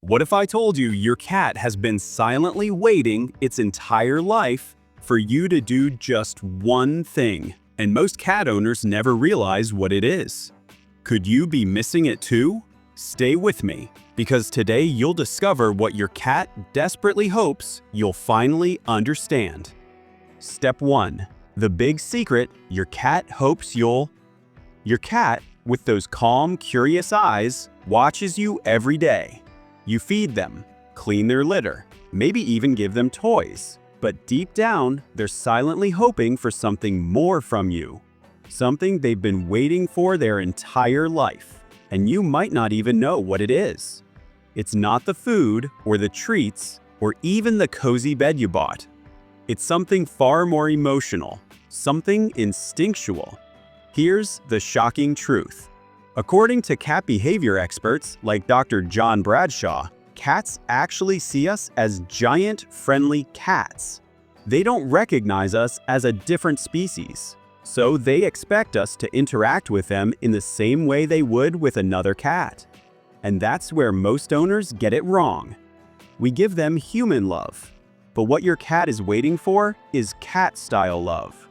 What if I told you your cat has been silently waiting its entire life for you to do just one thing, and most cat owners never realize what it is? Could you be missing it too? Stay with me, because today you'll discover what your cat desperately hopes you'll finally understand. Step 1. The big secret your cat hopes you'll... Your cat, with those calm, curious eyes, watches you every day. You feed them, clean their litter, maybe even give them toys. But deep down, they're silently hoping for something more from you. Something they've been waiting for their entire life. And you might not even know what it is. It's not the food or the treats or even the cozy bed you bought. It's something far more emotional, something instinctual. Here's the shocking truth. According to cat behavior experts like Dr. John Bradshaw, cats actually see us as giant, friendly cats. They don't recognize us as a different species, so they expect us to interact with them in the same way they would with another cat. And that's where most owners get it wrong. We give them human love, but what your cat is waiting for is cat-style love.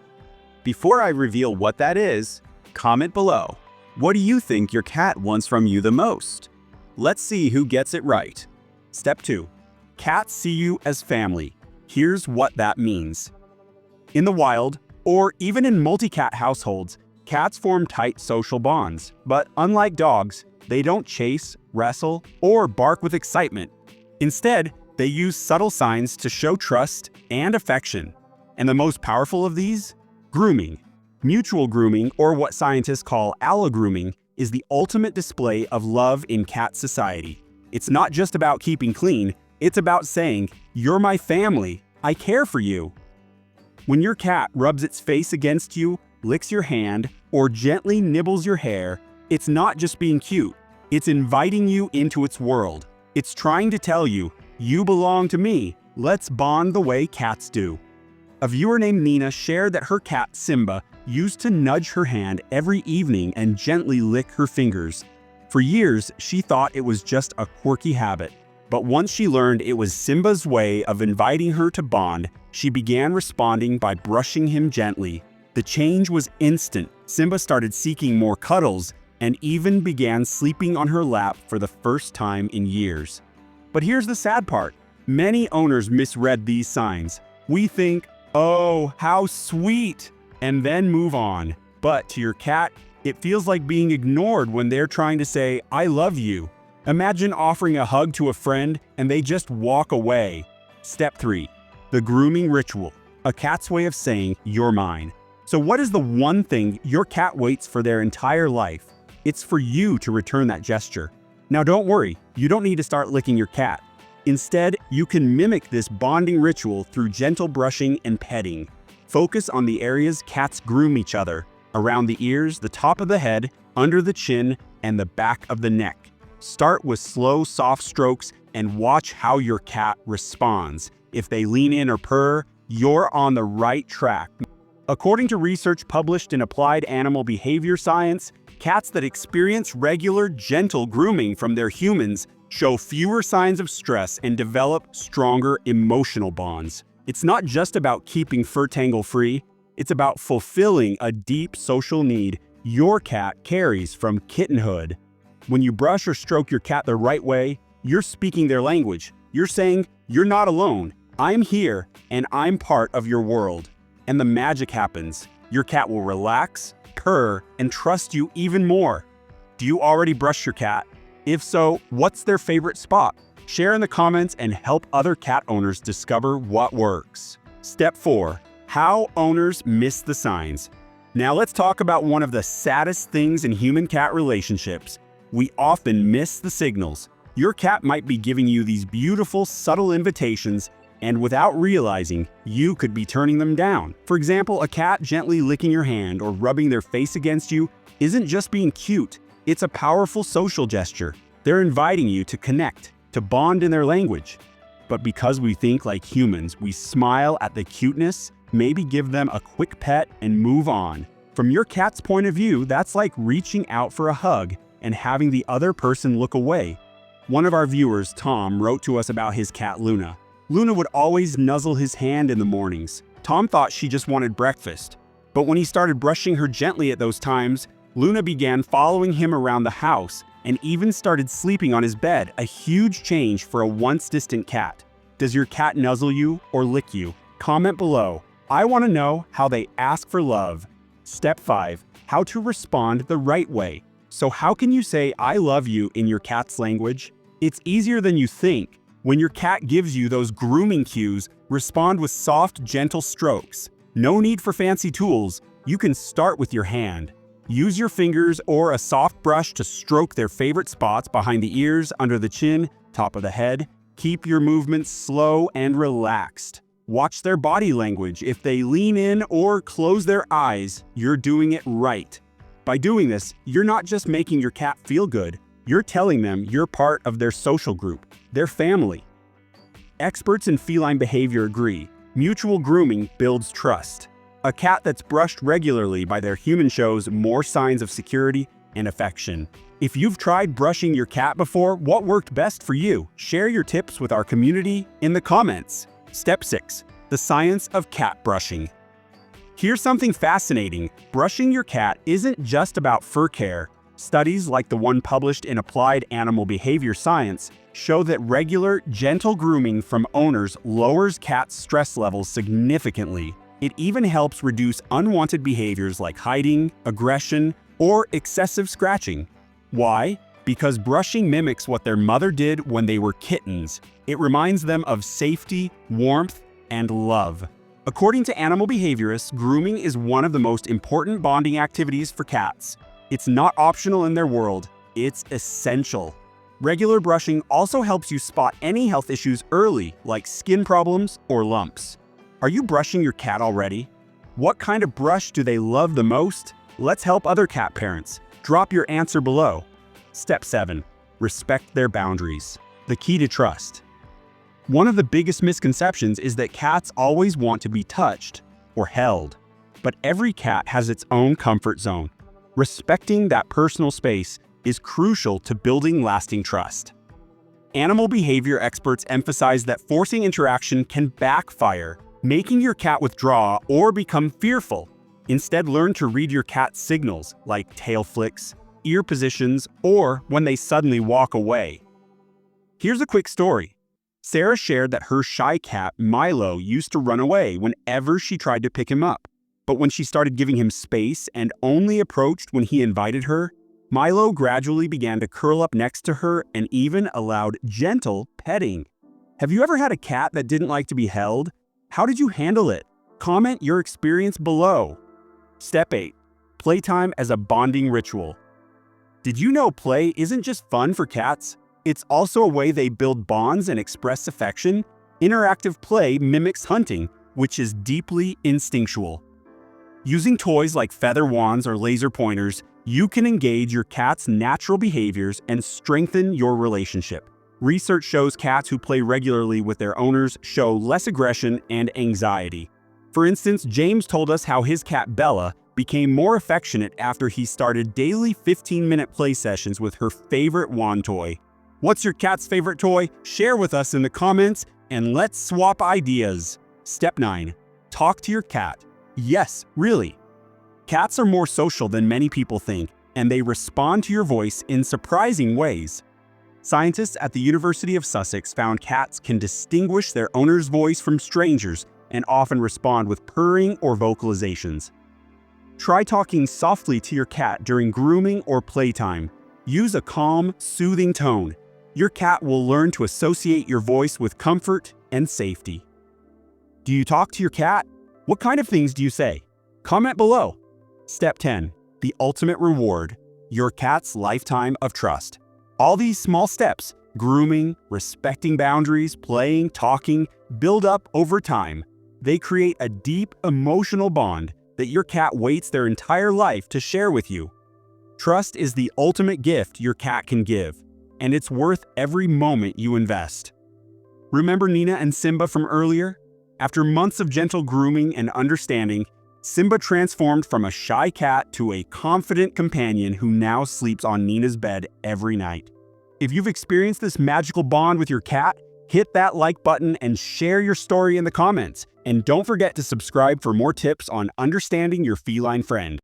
Before I reveal what that is, comment below. What do you think your cat wants from you the most? Let's see who gets it right. Step 2. Cats see you as family. Here's what that means. In the wild, or even in multi-cat households, cats form tight social bonds. But unlike dogs, they don't chase, wrestle, or bark with excitement. Instead, they use subtle signs to show trust and affection. And the most powerful of these? Grooming. Mutual grooming, or what scientists call allogrooming, is the ultimate display of love in cat society. It's not just about keeping clean, it's about saying, "You're my family, I care for you." When your cat rubs its face against you, licks your hand, or gently nibbles your hair, it's not just being cute, it's inviting you into its world. It's trying to tell you, "You belong to me, let's bond the way cats do." A viewer named Nina shared that her cat, Simba, used to nudge her hand every evening and gently lick her fingers. For years, she thought it was just a quirky habit. But once she learned it was Simba's way of inviting her to bond, she began responding by brushing him gently. The change was instant. Simba started seeking more cuddles and even began sleeping on her lap for the first time in years. But here's the sad part. Many owners misread these signs. We think, "Oh, how sweet," and then move on. But to your cat, it feels like being ignored when they're trying to say, "I love you." Imagine offering a hug to a friend and they just walk away. Step 3. The grooming ritual. A cat's way of saying, "You're mine." So what is the one thing your cat waits for their entire life? It's for you to return that gesture. Now don't worry, you don't need to start licking your cat. Instead, you can mimic this bonding ritual through gentle brushing and petting. Focus on the areas cats groom each other, around the ears, the top of the head, under the chin, and the back of the neck. Start with slow, soft strokes and watch how your cat responds. If they lean in or purr, you're on the right track. According to research published in Applied Animal Behavior Science, cats that experience regular, gentle grooming from their humans show fewer signs of stress and develop stronger emotional bonds. It's not just about keeping fur tangle free, it's about fulfilling a deep social need your cat carries from kittenhood. When you brush or stroke your cat the right way, you're speaking their language. You're saying, "You're not alone. I'm here, and I'm part of your world." And the magic happens. Your cat will relax, purr, and trust you even more. Do you already brush your cat? If so, what's their favorite spot? Share in the comments and help other cat owners discover what works. Step 4. How owners miss the signs. Now let's talk about one of the saddest things in human-cat relationships. We often miss the signals. Your cat might be giving you these beautiful, subtle invitations, and without realizing, you could be turning them down. For example, a cat gently licking your hand or rubbing their face against you isn't just being cute, it's a powerful social gesture. They're inviting you to connect, to bond in their language. But because we think like humans, we smile at the cuteness, maybe give them a quick pet and move on. From your cat's point of view, that's like reaching out for a hug and having the other person look away. One of our viewers, Tom, wrote to us about his cat Luna. Luna would always nuzzle his hand in the mornings. Tom thought she just wanted breakfast. But when he started brushing her gently at those times, Luna began following him around the house and even started sleeping on his bed, a huge change for a once distant cat. Does your cat nuzzle you or lick you? Comment below. I want to know how they ask for love. Step 5. How to respond the right way. So how can you say I love you in your cat's language? It's easier than you think. When your cat gives you those grooming cues, respond with soft, gentle strokes. No need for fancy tools. You can start with your hand. Use your fingers or a soft brush to stroke their favorite spots behind the ears, under the chin, top of the head. Keep your movements slow and relaxed. Watch their body language. If they lean in or close their eyes, you're doing it right. By doing this, you're not just making your cat feel good, you're telling them you're part of their social group, their family. Experts in feline behavior agree, mutual grooming builds trust. A cat that's brushed regularly by their human shows more signs of security and affection. If you've tried brushing your cat before, what worked best for you? Share your tips with our community in the comments. Step 6. The science of cat brushing. Here's something fascinating. Brushing your cat isn't just about fur care. Studies like the one published in Applied Animal Behavior Science show that regular, gentle grooming from owners lowers cats' stress levels significantly. It even helps reduce unwanted behaviors like hiding, aggression, or excessive scratching. Why? Because brushing mimics what their mother did when they were kittens. It reminds them of safety, warmth, and love. According to animal behaviorists, grooming is one of the most important bonding activities for cats. It's not optional in their world, it's essential. Regular brushing also helps you spot any health issues early, like skin problems or lumps. Are you brushing your cat already? What kind of brush do they love the most? Let's help other cat parents. Drop your answer below. Step 7. Respect their boundaries. The key to trust. One of the biggest misconceptions is that cats always want to be touched or held. But every cat has its own comfort zone. Respecting that personal space is crucial to building lasting trust. Animal behavior experts emphasize that forcing interaction can backfire, making your cat withdraw or become fearful. Instead, learn to read your cat's signals, like tail flicks, ear positions, or when they suddenly walk away. Here's a quick story. Sarah shared that her shy cat, Milo, used to run away whenever she tried to pick him up. But when she started giving him space and only approached when he invited her, Milo gradually began to curl up next to her and even allowed gentle petting. Have you ever had a cat that didn't like to be held? How did you handle it? Comment your experience below. Step 8. Playtime as a bonding ritual. Did you know play isn't just fun for cats? It's also a way they build bonds and express affection. Interactive play mimics hunting, which is deeply instinctual. Using toys like feather wands or laser pointers, you can engage your cat's natural behaviors and strengthen your relationship. Research shows cats who play regularly with their owners show less aggression and anxiety. For instance, James told us how his cat Bella became more affectionate after he started daily 15-minute play sessions with her favorite wand toy. What's your cat's favorite toy? Share with us in the comments and let's swap ideas. Step 9. Talk to your cat. Yes, really. Cats are more social than many people think, and they respond to your voice in surprising ways. Scientists at the University of Sussex found cats can distinguish their owner's voice from strangers and often respond with purring or vocalizations. Try talking softly to your cat during grooming or playtime. Use a calm, soothing tone. Your cat will learn to associate your voice with comfort and safety. Do you talk to your cat? What kind of things do you say? Comment below. Step 10. The ultimate reward. Your cat's lifetime of trust. All these small steps, grooming, respecting boundaries, playing, talking, build up over time. They create a deep emotional bond that your cat waits their entire life to share with you. Trust is the ultimate gift your cat can give, and it's worth every moment you invest. Remember Nina and Simba from earlier? After months of gentle grooming and understanding, Simba transformed from a shy cat to a confident companion who now sleeps on Nina's bed every night. If you've experienced this magical bond with your cat, hit that like button and share your story in the comments. And don't forget to subscribe for more tips on understanding your feline friend.